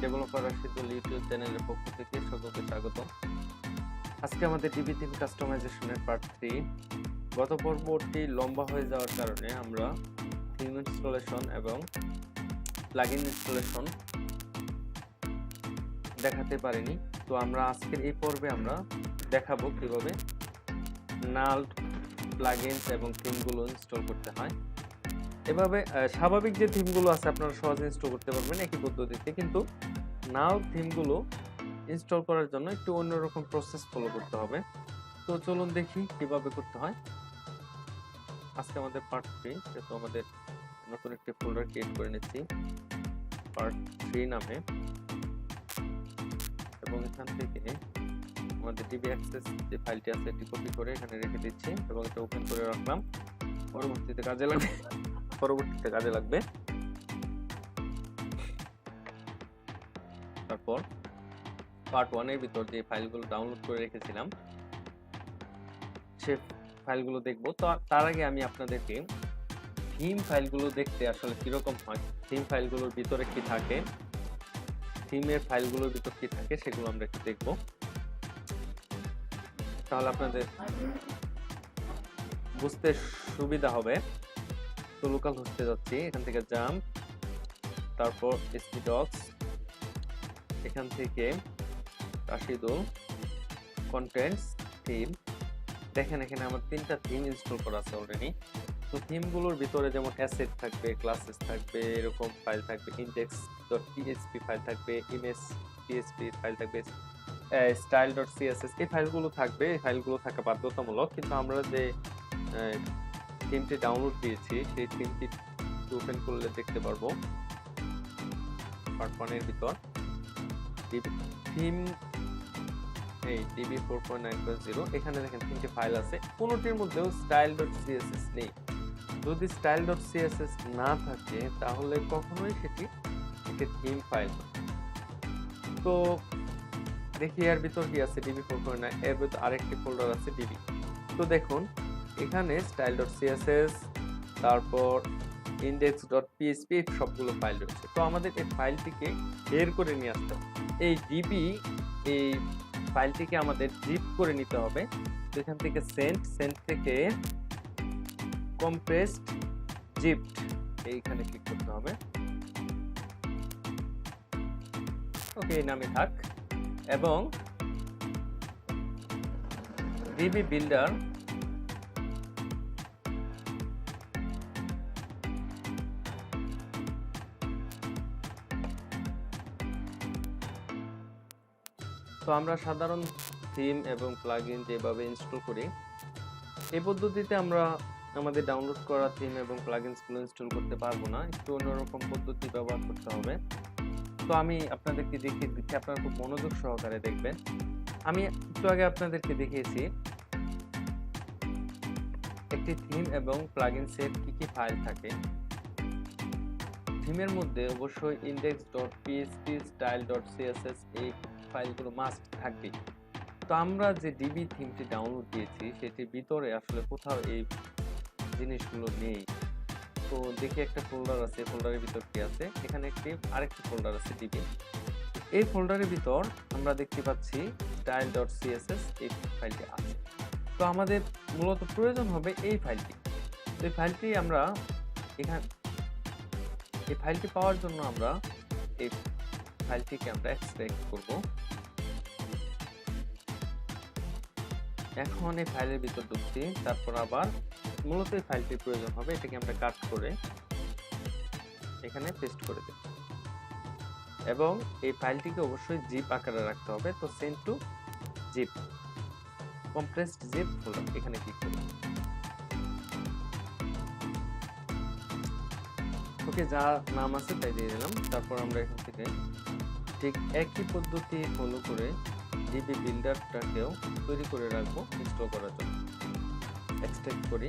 Developer Rashidul YouTube চ্যানেলের পক্ষ থেকে সকলকে স্বাগত। আজকে আমাদের ডিবি থিম কাস্টমাইজেশনের পার্ট 3। গত পর্বটি লম্বা হয়ে যাওয়ার কারণে আমরা থিম ইনস্টলেশন এবং প্লাগইন ইনস্টলেশন দেখাতে পারিনি। তো আমরা আজকের এই পর্বে আমরা দেখাবো কিভাবে নাল প্লাগইনস এবং থিমগুলো ইনস্টল করতে হয়। এভাবে স্বাভাবিক যে থিমগুলো আছে আপনারা সহজে ইনস্টল করতে পারবেন একই পদ্ধতিতে, কিন্তু নাল থিমগুলো ইনস্টল করার জন্য একটু অন্যরকম প্রসেস ফলো করতে হবে। তো চলুন দেখি কিভাবে করতে হয়। আজকে আমাদের পার্ট 3, যেহেতু আমাদের নতুন একটি ফোল্ডার ক্রিয়েট করে নিচ্ছি পার্ট 3 নামে, এবং এখান থেকে আমাদের ডিবি অ্যাক্সেস যে ফাইলটি আছে এটি কপি করে এখানে রেখে দিচ্ছি এবং এটা ওপেন করে রাখলাম। পরবর্তীতে কাজে লাগবে। তারপর পার্ট 1 এর ভিতর যে ফাইলগুলো ডাউনলোড করে রেখেছিলাম সে ফাইলগুলো দেখব। তো তার আগে আমি আপনাদেরকে থিম ফাইলগুলো দেখতে আসলে কিরকম হয়, থিম ফাইলগুলোর ভিতরে কি থাকে, থিমের ফাইলগুলোর ভিতর কি থাকে সেগুলো আমরা একটু দেখব, তাহলে আপনাদের বুঝতে সুবিধা হবে। তো লোকাল হোস্টে যাচ্ছি, এখান থেকে জাম্প, তারপর ডক্স, এখান থেকে রাশিদুল কন্টেন্টস থিম। দেখেন এখানে আমার 3টা থিম ইনস্টল করা আছে অলরেডি। তো থিমগুলোর ভিতরে যেমন অ্যাসেট থাকবে, ক্লাসেস থাকবে, এরকম ফাইল থাকবে, index.php ফাইল থাকবে, image.php ফাইল থাকবে, style.css এই ফাইলগুলো থাকবে। এই ফাইলগুলো থাকা বাধ্যতামূলক, কিন্তু আমরা যে থিমটি ডাউনলোড দিয়েছি সেই থিমটি ওপেন করলে দেখতে পারবো পার্ট 1 এর ভিতর থিম এই ডিবি 4.9.0। এখানে দেখেন 3টি ফাইল আছে, কোনোটির মধ্যেও style.css নেই। যদি style.css না থাকে তাহলে কখনোই সেটি একটি থিম ফাইল। তো দেখি এর ভিতর কি আছে, ডিবি 4.9 এর ভিতর আরেকটি ফোল্ডার আছে ডিবি। তো দেখুন এখানে style.css, তারপর index.php সবগুলো ফাইল রয়েছে। তো আমাদের এই ফাইলটিকে বের করে নিয়ে আসতে হবে। এই ডিবি এই ফাইলটিকে আমাদের জিপ করে নিতে হবে। তো এখান থেকে সেন্ড থেকে কম্প্রেসড জিপড এইখানে ক্লিক করতে হবে। ওকে, এই নামে থাক। এবং ডিবি বিল্ডার তো আমরা সাধারণ থিম এবং প্লাগইন যেভাবে ইনস্টল করি এই পদ্ধতিতে আমরা আমাদের ডাউনলোড করা থিম এবং প্লাগইনসগুলো ইনস্টল করতে পারবো না, একটু অন্যরকম পদ্ধতি ব্যবহার করতে হবে। তো আমি আপনাদেরকে দেখিয়ে দিচ্ছি, আপনারা খুব মনোযোগ সহকারে দেখবেন। আমি একটু আগে আপনাদেরকে দেখিয়েছি একটি থিম এবং প্লাগইনসের কি ফাইল থাকে। থিমের মধ্যে অবশ্যই index.php, style.css এই ফাইলগুলো মাস্ট থাকবে। তো আমরা যে ডিবি থিমটি ডাউনলোড দিয়েছি সেটির ভিতরে আসলে কোথাও এই জিনিসগুলো নেই। তো দেখি একটা ফোল্ডার আছে, ফোল্ডারের ভিতর কি আছে, এখানে আরেকটি ফোল্ডার আছে ডিবি। এই ফোল্ডারের ভিতর আমরা দেখতে পাচ্ছি style.css এই ফাইলটি আছে। তো আমাদের মূলত প্রয়োজন হবে এই ফাইলটি। তো এই ফাইলটি আমরা এই ফাইলটি পাওয়ার জন্য আমরা এই ফাইলটিকে আমরা এক্সট্রাক্ট করব। এখন এই ফাইলের ভিতর ঢুকছি, তারপর আবার মূলত এই ফাইলটির প্রয়োজন হবে, এটাকে আমরা কাট করে এখানে পেস্ট করে দেব এবং এই ফাইলটিকে অবশ্যই জিপ আকারে রাখতে হবে। তো send to zip, compressed zip folder, এখানে ক্লিক করলাম। ওকে, যা নাম আছে তাই দিয়ে দিলাম। তারপর আমরা এখান থেকে ঠিক একই পদ্ধতি ফলো করে ডিবি বিল্ডারটাকেও তৈরি করে রাখবো ইনস্টল করার জন্য। এক্সট্রাক্ট করি,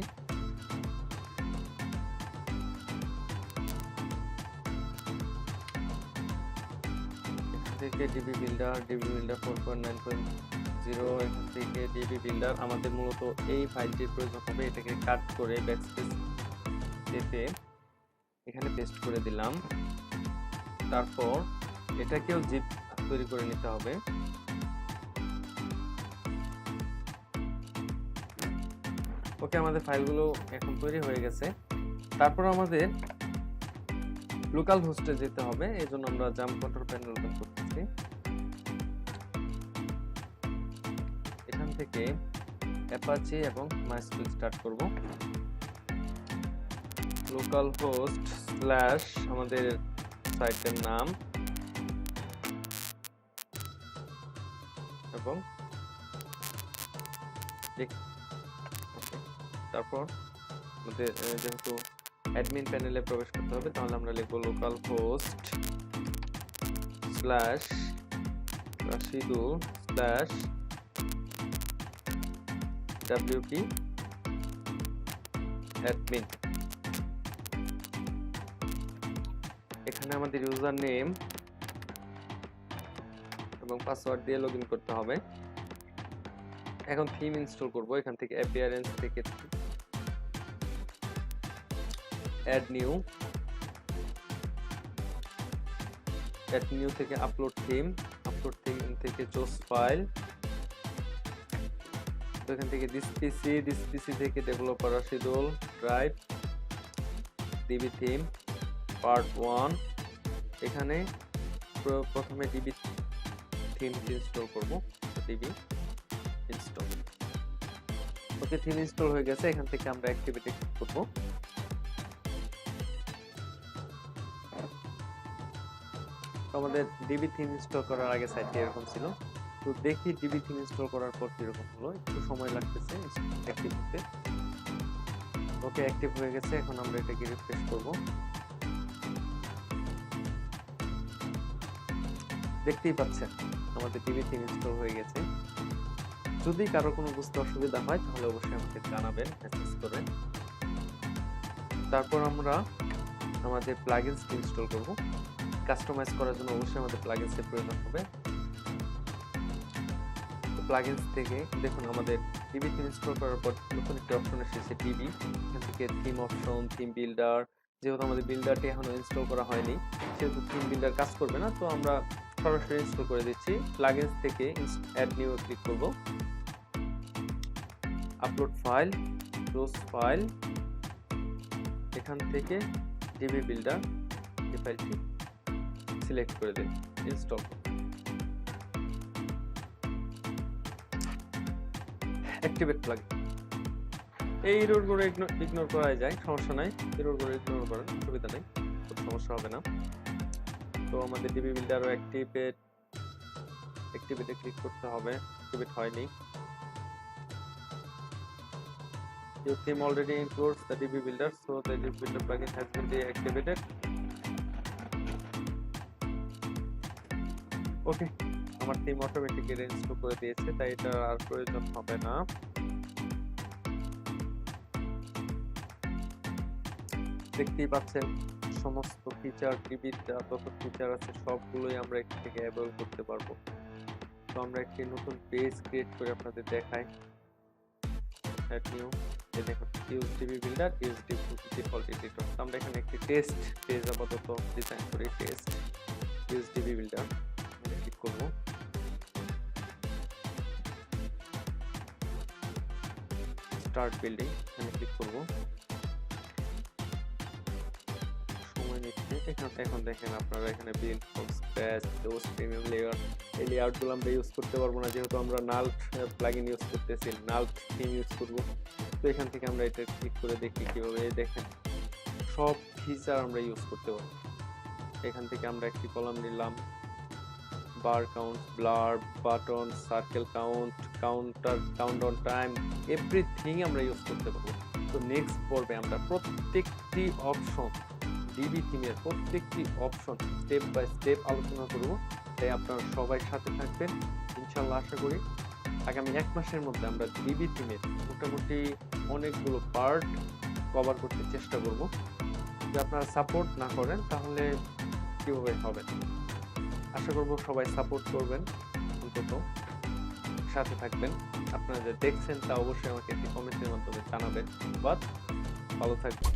এখান থেকে ডিবি বিল্ডার 4.9.0, এখান থেকে ডিবি বিল্ডার। আমাদের মূলত এই ফাইলটির প্রয়োজন হবে, এটাকে কাট করে ব্যাকস্পেস চেপে এখানে পেস্ট করে দিলাম। তারপর এটাকেও জিপ তৈরি করে নিতে হবে। ওকে, আমাদের ফাইলগুলো এখন তৈরি হয়ে গেছে। তারপর আমাদের লোকাল হোস্টে যেতে হবে, এই জন্য আমরা জাম্প কন্ট্রোল প্যানেল ওপেন করতেছি। এখান থেকে অ্যাপাচি এবং মাইস্কুয়েল স্টার্ট করব। লোকাল হোস্ট স্ল্যাশ আমাদের সাইটের নাম এবং তারপর আমাদের যেহেতু অ্যাডমিন প্যানেলে প্রবেশ করতে হবে, তাহলে আমরা লিখব local host slash Rashidul slash wp admin. এখানে আমাদের ইউজার নেম এবং পাসওয়ার্ড দিয়ে লগইন করতে হবে। এখন থিম ইনস্টল করব। এখান থেকে অ্যাপিয়ারেন্স থেকে অ্যাড নিউ থেকে আপলোড থিম থেকে চুজ ফাইল। তো এখান থেকে দিস পিসি থেকে developer Rashidul drive DB theme part 1। এখানে প্রথমে ডিবি থিম ইনস্টল করব। DB install. Okay, theme install হয়ে গেছে। এখান থেকে আমরা অ্যাক্টিভিটি ক্লিক করব। আমাদের ডিবি থিম ইনস্টল করার আগে সাইটটি এরকম ছিল। তো দেখি ডিবি থিম ইনস্টল করার পর কিরকম হলো। একটু সময় লাগতেছে অ্যাক্টিভ হতে। ওকে, অ্যাক্টিভ হয়ে গেছে। এখন আমরা এটাকে রিফ্রেশ করব। দেখতেই পাচ্ছেন আমাদের ডিবি থিম ইনস্টল হয়ে গেছে। যদি কারো কোনো বুঝতে অসুবিধা হয় তাহলে অবশ্যই আমাকে জানাবেন, মেসেজ করবেন। তারপর আমরা আমাদের প্লাগইনস ইনস্টল করব। কাস্টমাইজ করার জন্য অবশ্যই আমাদের প্লাগইনসের প্রয়োজন হবে। প্লাগইনস থেকে দেখুন আমাদের ডিবি থিম ইনস্টল করার পর নতুন একটি অপশন এসেছে ডিবি। এখান থেকে থিম অপশন, থিম বিল্ডার। যেহেতু আমাদের বিল্ডারটি এখনো ইনস্টল করা হয়নি, সেহেতু থিম বিল্ডার কাজ করবে না, তো আমরা সরাসরি ইনস্টল করে দিচ্ছি। প্লাগইনস থেকে অ্যাড নিউ ক্লিক করব। Upload file, close file. এখান থেকে ডিবি বিল্ডার এই ফাইলটি সিলেক্ট করে দিন, ইনস্টল করুন। Activate plugin. এই এররগুলো ইগনোর করা যায়, সমস্যা নাই। এররগুলো ইগনোর করেন, অসুবিধা নেই, কোনো সমস্যা হবে না। তো আমাদের ডিবি বিল্ডারও অ্যাক্টিভেটে ক্লিক করতে হবে। অ্যাক্টিভেট হয়নি। Your theme already includes the DB builder, so the DB builder plugin has been deactivated. ওকে, আমার থিম অটোমেটিক্যালি ইনস্টল করে দিয়েছে, তাই এটা আর প্রয়োজন হবে না। দেখতেই পাচ্ছেন সমস্ত ফিচার, ডিবির যত ফিচার আছে সবগুলোই আমরা এখান থেকে অ্যাভেল করতে পারবো। তো আমরা একটি নতুন পেজ ক্রিয়েট করে আপনাদের দেখাই। অ্যাড নিউ, এই দেখুন use DB builder, use default editor. আমরা এখানে একটি টেস্ট পেজ আপাতত ডিজাইন করি। Test use DB builder click করব। স্টার্ট বিল্ডিং এখানে ক্লিক করব। সময় নিচ্ছে। এখন দেখেন আপনারা এখানে build from scratch, those premium layer, এই লেআউটগুলো আমরা ইউজ করতে পারবো না, যেহেতু আমরা নাল প্লাগইন ইউজ করতেছি, নাল থিম ইউজ করব। তো এখান থেকে আমরা এটা ক্লিক করে দেখি কিভাবে। দেখেন সব ফিচার আমরা ইউজ করতে পারবো। এখান থেকে আমরা একটি কলাম নিলাম, bar count, blur, button, circle count, counter, countdown time, everything আমরা ইউজ করতে পারবো। তো নেক্সট পর্বে আমরা প্রত্যেকটি অপশন, ডিবি থিমের প্রত্যেকটি অপশন স্টেপ বাই স্টেপ আলোচনা করব। তাই আপনারা সবাই সাথে থাকবেন। ইনশাআল্লাহ আশা করি আগামী 1 মাসের মধ্যে আমরা ডিবি থিমের মোটামুটি অনেকগুলো পার্ট কভার করতে চেষ্টা করব। যদি আপনারা সাপোর্ট না করেন তাহলে কিভাবে হবে। আশা করব সবাই সাপোর্ট করবেন, অন্তত সাথে থাকবেন। আপনারা যা দেখছেন তা অবশ্যই আমাকে একটি কমেন্টের মাধ্যমে জানাবেন। ভালো থাকবেন।